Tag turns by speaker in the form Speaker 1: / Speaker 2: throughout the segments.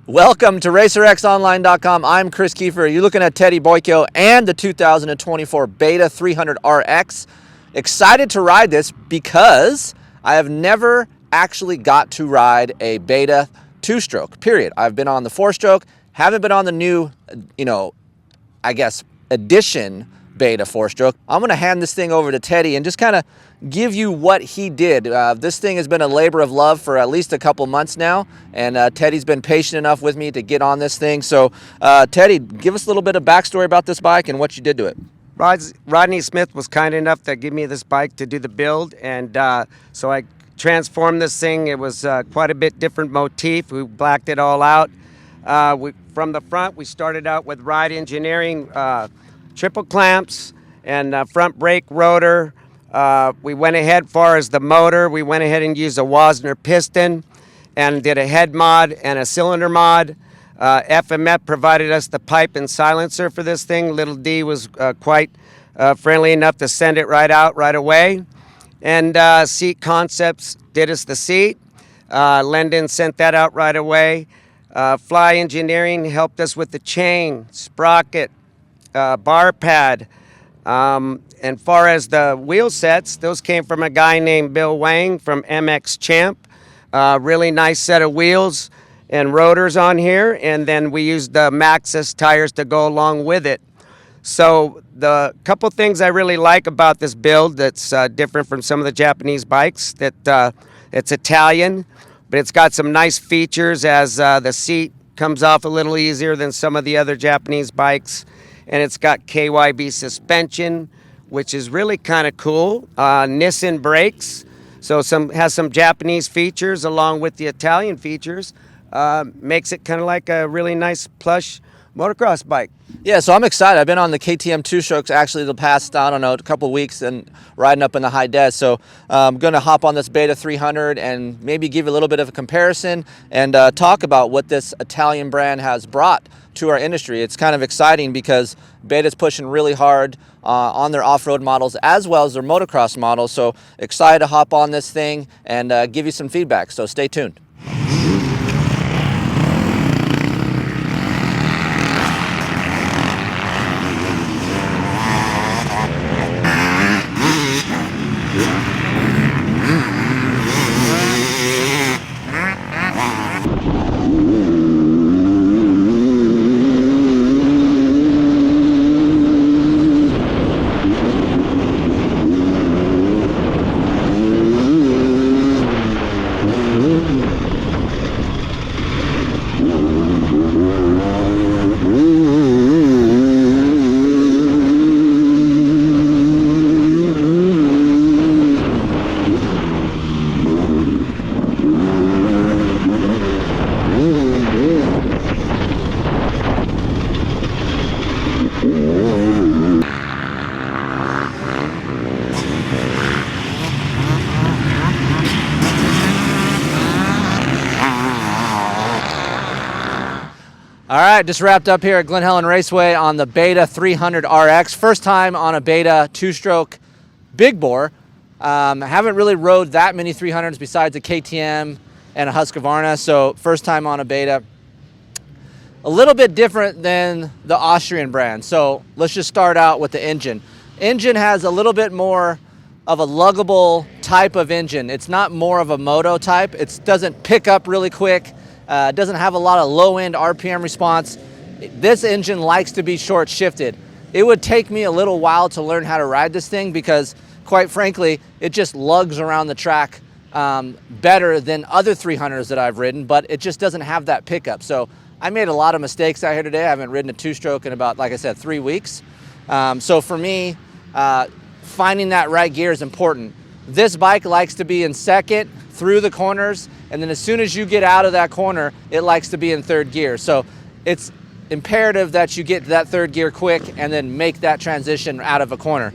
Speaker 1: Welcome to RacerXOnline.com. I'm Kris Keefer. You're looking at Teddy Boyko and the 2024 Beta 300 RX. Excited to ride this because I have never actually got to ride a Beta 2-stroke, period. I've been on the 4-stroke, haven't been on the new, edition Beta 4-stroke. I'm going to hand this thing over to Teddy and just kind of give you what he did. This thing has been a labor of love for at least a couple months now, and Teddy's been patient enough with me to get on this thing. So, Teddy, give us a little bit of backstory about this bike and what you did to it.
Speaker 2: Rodney Smith was kind enough to give me this bike to do the build, and so I transformed this thing. It was quite a bit different motif. We blacked it all out. From the front, we started out with Ride Engineering triple clamps and front brake rotor. We went ahead far as the motor. We went ahead and used a Wasner piston and did a head mod and a cylinder mod. FMF provided us the pipe and silencer for this thing. Little D was quite friendly enough to send it right out right away. And Seat Concepts did us the seat. Lendon sent that out right away. Fly Engineering helped us with the chain, sprocket, bar pad. And far as the wheel sets, those came from a guy named Bill Wang from MX Champ. Really nice set of wheels and rotors on here, and then we used the Maxxis tires to go along with it. So the couple things I really like about this build that's different from some of the Japanese bikes, that it's Italian, but it's got some nice features as the seat comes off a little easier than some of the other Japanese bikes, and it's got KYB suspension, which is really kind of cool. Nissan brakes, so has some Japanese features along with the Italian features. Makes it kind of like a really nice plush motocross bike.
Speaker 1: Yeah, so I'm excited. I've been on the KTM 2-strokes actually the past, a couple weeks and riding up in the high des. So I'm going to hop on this Beta 300 and maybe give you a little bit of a comparison and talk about what this Italian brand has brought to our industry. It's kind of exciting because Beta's pushing really hard on their off-road models as well as their motocross models. So excited to hop on this thing and give you some feedback. So stay tuned. All right, just wrapped up here at Glen Helen Raceway on the Beta 300 RX. First time on a Beta 2-stroke big bore. Haven't really rode that many 300s besides a KTM and a Husqvarna, so first time on a Beta. A little bit different than the Austrian brand, so let's just start out with the engine. Engine has a little bit more of a luggable type of engine. It's not more of a moto type. It doesn't pick up really quick. It doesn't have a lot of low-end RPM response. This engine likes to be short-shifted. It would take me a little while to learn how to ride this thing because, quite frankly, it just lugs around the track better than other 300s that I've ridden, but it just doesn't have that pickup. So I made a lot of mistakes out here today. I haven't ridden a 2-stroke in about, like I said, 3 weeks. So for me, finding that right gear is important. This bike likes to be in second through the corners, and then as soon as you get out of that corner, it likes to be in third gear. So it's imperative that you get to that third gear quick and then make that transition out of a corner.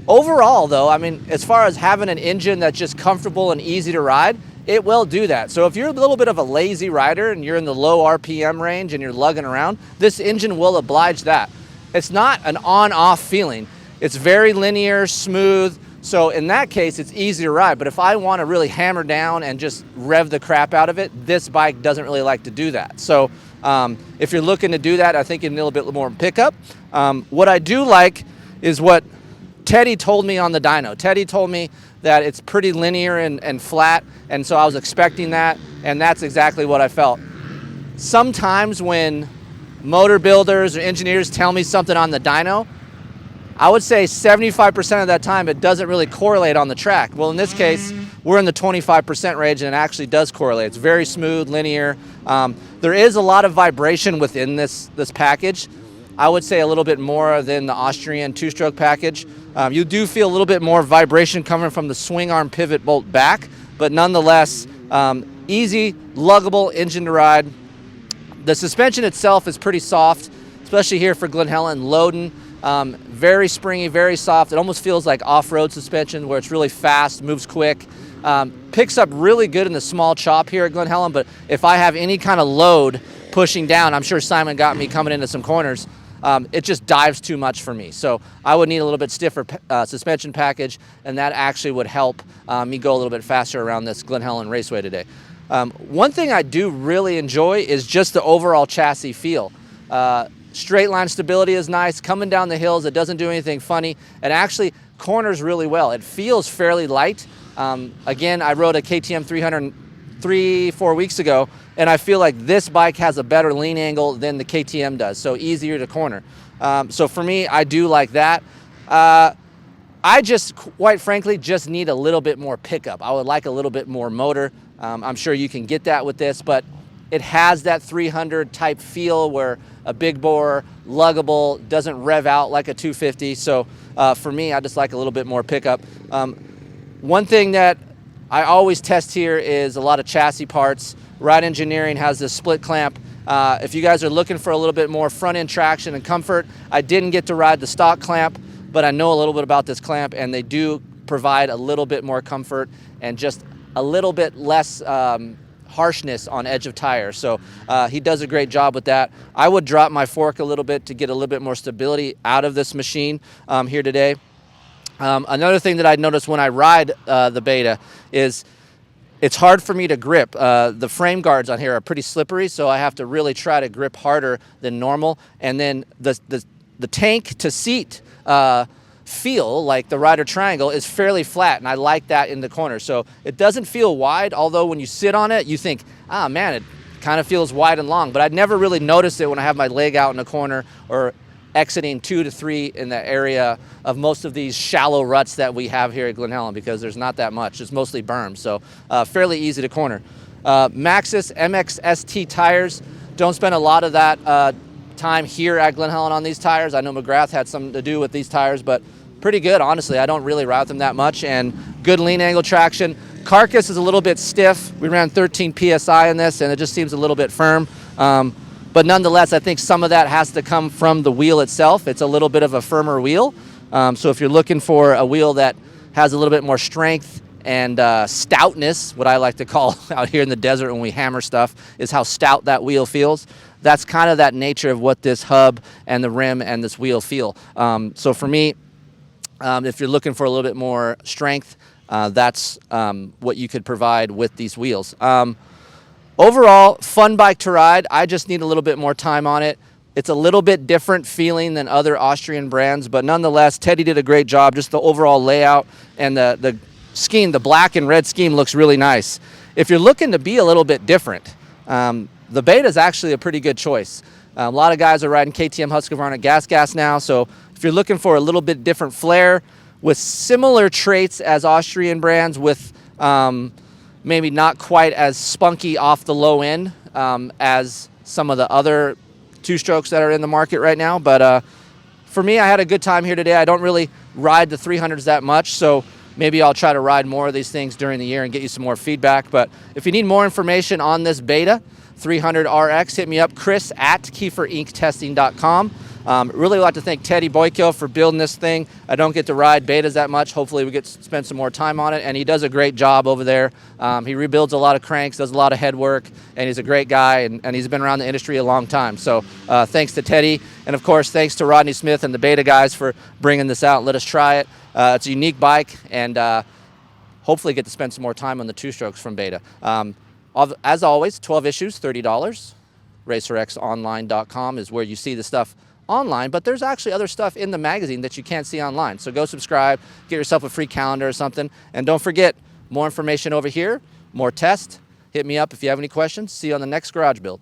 Speaker 1: Overall, though, I mean, as far as having an engine that's just comfortable and easy to ride, it will do that. So if you're a little bit of a lazy rider and you're in the low RPM range and you're lugging around, this engine will oblige that. It's not an on-off feeling. It's very linear, smooth, So in that case, it's easy to ride. But if I want to really hammer down and just rev the crap out of it, this bike doesn't really like to do that. So if you're looking to do that, I think you need a little bit more pickup. What I do like is what Teddy told me on the dyno. Teddy told me that it's pretty linear and flat, and so I was expecting that, and that's exactly what I felt. Sometimes when motor builders or engineers tell me something on the dyno, I would say 75% of that time it doesn't really correlate on the track. Well, in this case, we're in the 25% range, and it actually does correlate. It's very smooth, linear. There is a lot of vibration within this package. I would say a little bit more than the Austrian two-stroke package. You do feel a little bit more vibration coming from the swing arm pivot bolt back, but nonetheless, easy, luggable engine to ride. The suspension itself is pretty soft, especially here for Glen Helen, Loden. Very springy, very soft. It almost feels like off-road suspension where it's really fast, moves quick. Picks up really good in the small chop here at Glen Helen, but if I have any kind of load pushing down, I'm sure Simon got me coming into some corners, it just dives too much for me. So I would need a little bit stiffer suspension package, and that actually would help me go a little bit faster around this Glen Helen Raceway today. One thing I do really enjoy is just the overall chassis feel. Straight line stability is nice. Coming down the hills, it doesn't do anything funny. It actually corners really well. It feels fairly light. Again, I rode a KTM 300 3-4 weeks ago, and I feel like this bike has a better lean angle than the KTM does, so easier to corner. So for me, I do like that. I just, quite frankly, just need a little bit more pickup. I would like a little bit more motor. I'm sure you can get that with this, but it has that 300 type feel where a big bore, luggable, doesn't rev out like a 250. So for me, I just like a little bit more pickup. One thing that I always test here is a lot of chassis parts. Ride Engineering has this split clamp. If you guys are looking for a little bit more front end traction and comfort, I didn't get to ride the stock clamp, but I know a little bit about this clamp, and they do provide a little bit more comfort and just a little bit less harshness on edge of tire. So he does a great job with that. I would drop my fork a little bit to get a little bit more stability out of this machine here today. Another thing that I noticed when I ride the Beta is it's hard for me to grip. The frame guards on here are pretty slippery, so I have to really try to grip harder than normal. And then the tank to seat feel, like the rider triangle, is fairly flat, and I like that in the corner. So it doesn't feel wide, although when you sit on it, you think, ah, man, it kind of feels wide and long. But I'd never really noticed it when I have my leg out in the corner or exiting 2 to 3 in the area of most of these shallow ruts that we have here at Glen Helen, because there's not that much. It's mostly berms, so fairly easy to corner. Maxxis MXST tires, don't spend a lot of that time here at Glen Helen on these tires. I know McGrath had something to do with these tires, but pretty good, honestly. I don't really ride them that much, and good lean angle traction. Carcass is a little bit stiff. We ran 13 PSI in this, and it just seems a little bit firm. But nonetheless, I think some of that has to come from the wheel itself. It's a little bit of a firmer wheel. So if you're looking for a wheel that has a little bit more strength and stoutness, what I like to call out here in the desert when we hammer stuff, is how stout that wheel feels. That's kind of that nature of what this hub and the rim and this wheel feel. So for me, if you're looking for a little bit more strength, that's what you could provide with these wheels. Overall, fun bike to ride. I just need a little bit more time on it. It's a little bit different feeling than other Austrian brands, but nonetheless, Teddy did a great job. Just the overall layout and the scheme, the black and red scheme, looks really nice. If you're looking to be a little bit different, the Beta is actually a pretty good choice. A lot of guys are riding KTM Husqvarna gas now, so if you're looking for a little bit different flair with similar traits as Austrian brands, with maybe not quite as spunky off the low end as some of the other two-strokes that are in the market right now. But for me, I had a good time here today. I don't really ride the 300s that much, so maybe I'll try to ride more of these things during the year and get you some more feedback. But if you need more information on this Beta 300 RX, hit me up, Kris at KeeferInkTesting.com. Really like to thank Teddy Boyko for building this thing. I don't get to ride betas that much. Hopefully we get to spend some more time on it, and he does a great job over there. He rebuilds a lot of cranks, does a lot of head work, and he's a great guy, and he's been around the industry a long time. So thanks to Teddy, and of course thanks to Rodney Smith and the Beta guys for bringing this out and let us try it. It's a unique bike, and hopefully get to spend some more time on the two-strokes from Beta. As always, 12 issues, $30. RacerXOnline.com is where you see the stuff online, but there's actually other stuff in the magazine that you can't see online. So go subscribe, get yourself a free calendar or something, and don't forget, more information over here, more tests. Hit me up if you have any questions. See you on the next garage build.